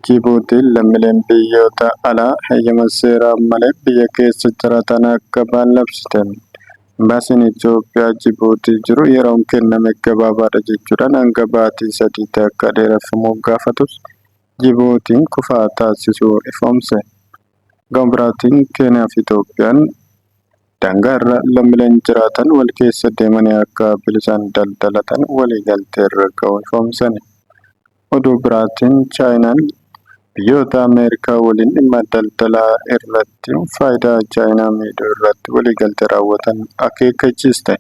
Jibuutiin lammiileen biyyoota alaa heeyyama seeraa malee biyya keessa jiraatan akka ba'an labsite. Embaasiin Itoophiyaa Jibuutii jiru yeroon kenname gabaabaadha jechuudhaan hanga baatii 3tti akka dheereffamu gaafatus Jibuutiin kufaa taasisuu ifoomse. Gama biraatiin Keeniyaa fi Itoophiyaan daangaa irra lammiileen jiraatan wal keessa deemanii akka bilisaan daldalatan waliigaltee irra ga'uu ifoomsani. Oduu biraatiin Chaayinaan biyyoota Ameerikaa waliin dhimma daldalaa irratti faayidaa Chaayinaa miidhuu irratti waliigaltee raawwatan akeekkachiiste.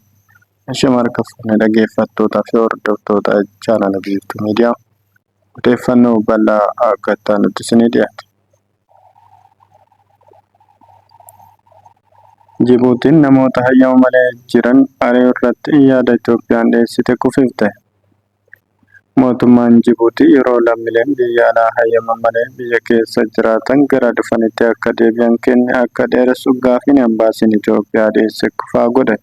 Ishee marka fuunee dhaggeeffattootaa fi hordoftoota chaanala Biiftuu Miidiyaa odeeffannoo bal'aa akka ta'anitti isinii dhiyaata. Jibuutiin namoota hayyama malee jiran ari'uu irratti yaada Itoophiyaan dhiyeessite kufifte. Mootummaan Jibuutii yeroo lammiileen biyya alaa hayyama malee biyya keessa jiraatan gara dhufanitti akka deebi'an kenne akka dheeressu gaafiin embaasiin Itoophiyaa dhiyeesse kufaa godhe.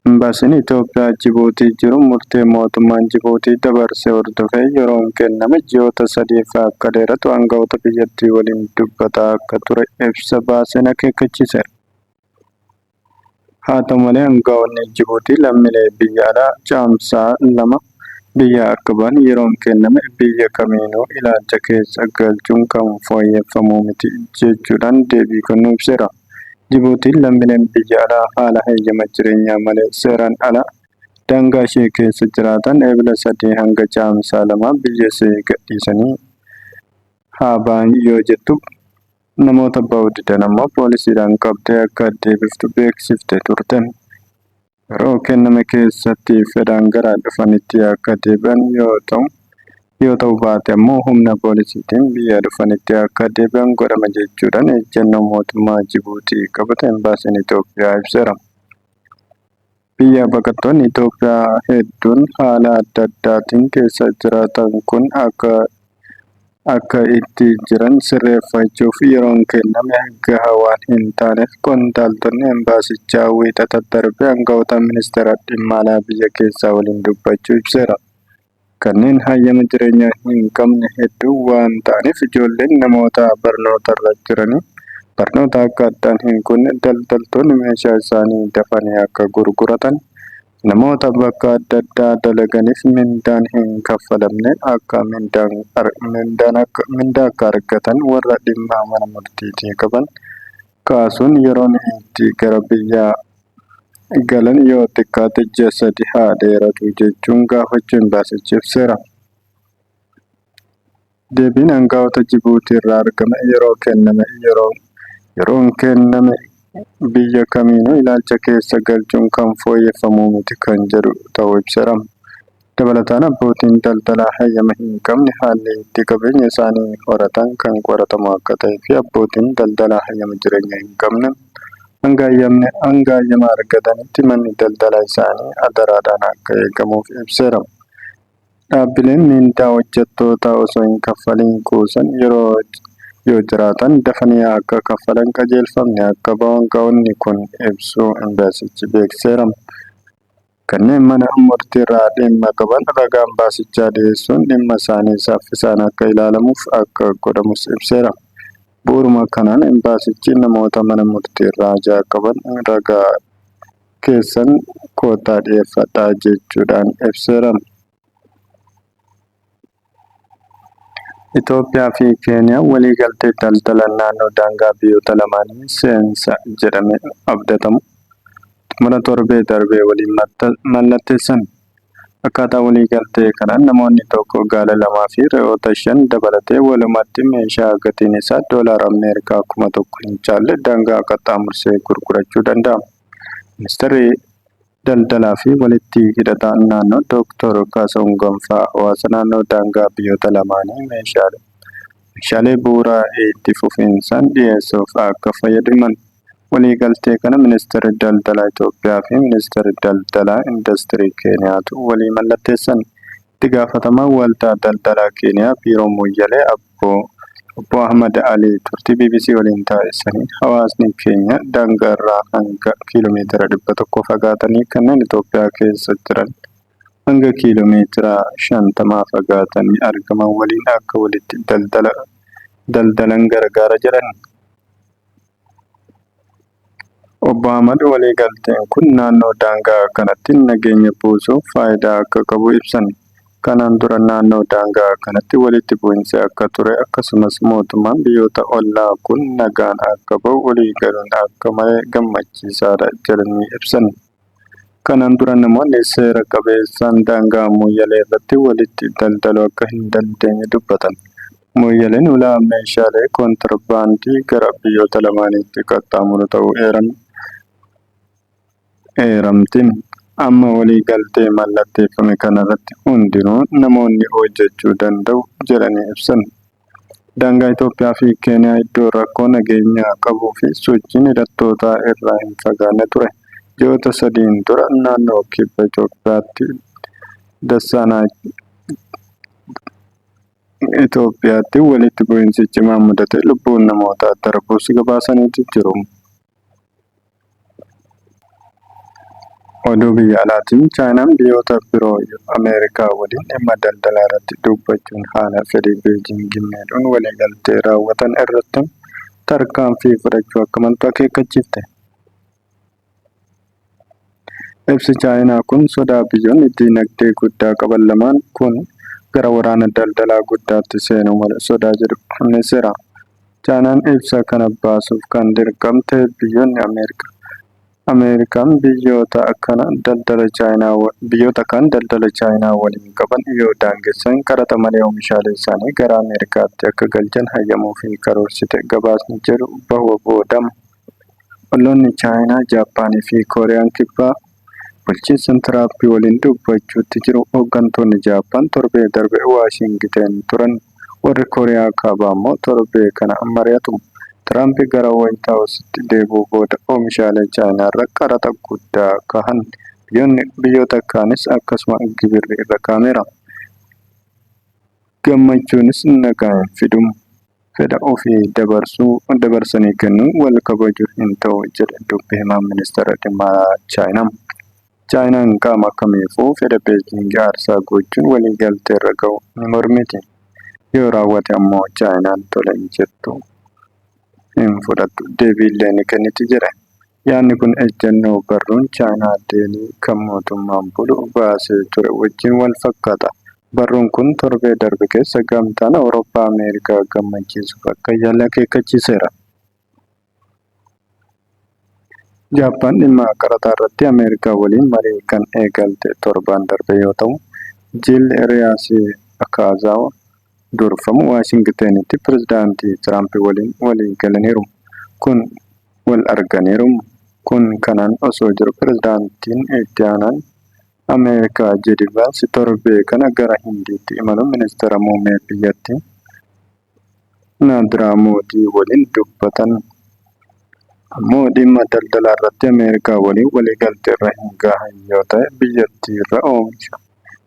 Embaasiin Itoophiyaa Jibuutii jiru murtee mootummaan Jibuutii dabarsee hordofee yeroon kenname ji'oota 3f akka dheeratu aangawoota biyyattii waliin dubbataa akka ture ibsa baaseen akeekkachiise. Haa ta'u malee aangawoonni Jibuutii lammiilee biyya alaa caamsaa 2 biyya akka ba'an yeroon kenname biyya kamiinuu ilaalcha keessa galchuun kan fooyyeffamuu miti jechuudhaan deebii kennuu ibseera. Jibuutiin lammiileen biyya alaa haala heeyyama jireenyaa malee seeraan ala daangaa ishee keessa jiraatan eebila 3 hanga caamsaa 2 biyya ishee gadhiisanii haa ba'an yoo jettu namoota ba'uu didan ammoo poolisiidhaan qabdee akka deebiftu beeksifte turte. Yeroo kenname keessatti fedhaan gara dhufanitti akka deebi'an yoo ta'u baate ammoo humna poolisiitiin biyya dhufanitti akka deebi'an godhama jechuudhaan ejjennoo mootummaa Jibuutii qabate embaasiin Itoophiyaa ibseera. Biyya baqattoonni Itoophiyaa hedduun haala adda addaatiin keessa jiraatan kun akka itti jiran sirreeffachuuf yeroon kenname gahaa waan hin taaneef qondaaltonni embaasichaa wiixata darbe aangawoota ministeera dhimma alaa biyya keessaa waliin dubbachuu ibseera. Kanneen hayyama jireenyaa hin qabne hedduu waan ta'aniif ijoolleen namoota barnoota irra jiranii barnoota akka addaan hin kunne daldaltoonni meeshaa isaanii dafanii akka gurguratan namoota bakka adda addaa dalaganiif mindaan hin kaffalamne akka mindaa akka argatan warra dhimma mana murtiitii qaban kaasuun yeroon itti gara biyyaa galan yoo xiqqaate ji'a 3 haa dheeratu jechuun gaafachuu embaasichi ibseera. Deebiin aangawoota Jibuutii irraa argame yeroon kenname biyya kamiinuu ilaalcha keessa galchuun kan fooyyeffamuu miti kan jedhu ta'uu ibseera. Dabalataan abbootiin daldalaa hayyama hin qabne haalli itti qabeenya isaanii horatan kan qoratamu akka ta'ee fi abbootiin daldalaa hayyama jireenyaa hin qabne hanga hayyama argatanitti manni daldalaa isaanii adaraadhaan akka eegamuuf ibseera. Dhaabbileen mindaa hojjettootaa osoo hin kaffaliin kuusan yoo jiraatan dafanii akka kaffalan qajeelfamni akka ba'u aangawoonni kun ibsuu embaasichi beekseera. Kanneen mana murtii irraa dhimma qaban ragaa embaasichaa dhiyeessuun dhimma isaanii saffisaan akka ilaalamuuf akka godhamus ibseera. Bu'uuruma kanaan embaasichi namoota mana murtii irraa ajaa qaban ragaa keessan kootaa dhiyeeffadhaa jechuudhaan ibseera. Itoophiyaa fi Keeniyaa waliigaltee daldala naannoo daangaa biyyoota lamaanii seensa jedhamee abdatamu xumura torbee darbee waliin mallatteessan. Akkaataa waliigaltee kanaan namoonni tokko gaala 2 fi re'oota 5 dabalatee walumatti meeshaa gatiin isaa $1 Ameerikaa 1,000 hin caalle daangaa qaxxaamursee gurgurachuu danda'a. Ministeerri daldalaa fi walitti hidhataa naannoo Dr. Kaasahuun Gonfaa hawaasa naannoo daangaa biyyoota lamaanii meeshaalee bu'uuraa itti fufinsaan dhiyeessuuf akka fayyadaman waliigaltee kana ministeerri daldalaa Itoophiyaa fi ministeerri daldalaa industirii Keeniyaatu walii mallatteessan. Itti gaafatamaan waldaa daldalaa Keeniyaa biiroo Moyyalee Obbo Ahmad Ali turtii BBC waliin taasisanii hawaasni keenya daangaa irraa hanga kiiloomeetira 100 fagaatanii kanneen Itoophiyaa keessa jiran hanga kiiloomeetira 50 fagaatanii argaman waliin akka walitti daldalan gargaara jedhan. Obbo Ahmad waliigalteen kun naannoo daangaa kanatti nageenya buusuuf faayidaa akka qabu ibsan. Kanaan dura naannoo daangaa kanatti walitti bu'insi akka ture akkasumas mootummaan biyyoota ollaa kun nagaan akka bahu waliigaluun akka malee gammachiisaadha jedhanii ibsan. Kanaan dura namoonni seera qabeessaan daangaa Moyyalee irratti walitti daldaluu akka hin dandeenye dubbatan. Moyyaleen ulaa meeshaalee kontirbaandii gara biyyoota lamaaniitti qaxxaamuru ta'uu eeramti. Amma waliigaltee mallatteeffame kanarratti hundinuu namoonni hojjechuu danda'u jedhanii ibsan. Daangaa Itoophiyaa fi Keeniyaa iddoo rakkoo nageenyaa qabuu fi sochiin hidhattootaa irraa hin fagaanne ture. Ji'oota 3 dura naannoo kibba Itoophiyaatti Dassaanaa Itoophiyaatti walitti bu'insi cimaan mudate lubbuun namootaa darbuus gabaasaniitu jiru. Oduu biyya alaatiin Chaayinaan biyyoota biroo Ameerikaa waliin dhimma daldalaa irratti dubbachuun haala fedhii Beejingii miidhuun waliigaltee raawwatan irratti tarkaanfii fudhachuu akka maltu akeekkachiifte. Ibsi Chaayinaa kun sodaa biyyoonni dinagdee guddaa qaban lamaan kun gara waraana daldalaa guddaatti seenuu mala sodaa jedhu ni seera. Chaayinaan ibsa kana baasuuf kan dirqamte biyyoonni Ameerikaan biyyoota kaan daldala Chaayinaa waliin qaban yoo daangessan qaraxa malee oomishaalee isaanii gara Ameerikaatti akka galchan hayyamuu fi karoorsite gabaasni jedhu bahuu boodama. Olloonni Chaayinaa, Jaappaanii fi Kooriyaan kibbaa bulchiinsa Tiraamp waliin dubbachuutti jiru. Hooggantoonni Jaappaan torbee darbe Waashingiteen turan. Warri Kooriyaa kaabaa immoo torbee kana mari'atu. Tiraamp gara Waayit Haawusitti deebi'uu booda oomishaalee Chaayinaa irra qaraxa guddaa kaa'an. Biyyoota kaanis akkasuma gibirri irra kaa'ameera. Gammachuunis nagaa hin fidu. Fedha ofii dabarsanii kennuun wal kabajuu hin ta'u jedhe dubbi himaan ministeera dhimma Chaayinaa. Chaayinaan qaama kamiifuu fedha Beejingii aarsaa gochuun waliigaltee irra ga'u ni mormiti. Yoo raawwate ammoo Chaayinaan tole hin jettu. Hin fudhattu deebiillee ni kenniti jedhe. Yaadni kun ejjennoo barruun Chaayinaa Deelii kan mootummaan bulu baasee ture wajjin wal fakkaata. Barruun kun torbee darbe keessa gamtaan Awurooppaa Ameerikaa gammachiisuuf akka yaale akeekkachiiseera. Jaappaan dhimma qaraxaa irratti Ameerikaa waliin marii kan eegalte torbaan darbe yoo ta'u, jilli Riyaasii Akaazawa durfamu Waashingiteenitti pirezidaantii Tiraamp waliin walii galaniiru. Wal arganiiru. Kun kanaan osoo jiru pirezidaantiin itti aanaan Ameerikaa J.D. Vance torbee kana gara Hindiitti imaluun ministeera muummee biyyattii Naadiraa Moodii waliin dubbatan. Ammoo dhimma daldalaa irratti Ameerikaa waliin waliigaltee irra hin gahan yoo ta'e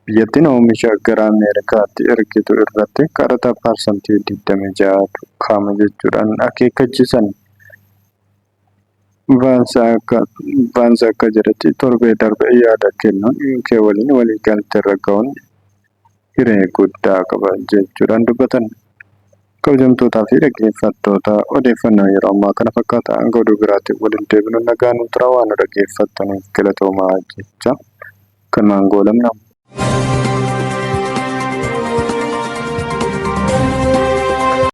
biyyattiin oomisha gara Ameerikaatti ergitu irratti qaraxa parsantii 26 kaa'ama jechuudhaan akeekkachiisan. Vaansi akka jedhetti torbee darbe yaada kennuun UK waliin waliigaltee irra ga'uun hiree guddaa qaba jechuudhaan dubbatan. Kabajamtootaa fi dhaggeeffattoota odeeffannoo yeroo ammaa kana fakkaata hanga oduu biraatti waliin deebinu nagaan tura waan dhaggeeffattaniif galatoomaa jecha kan goolabna.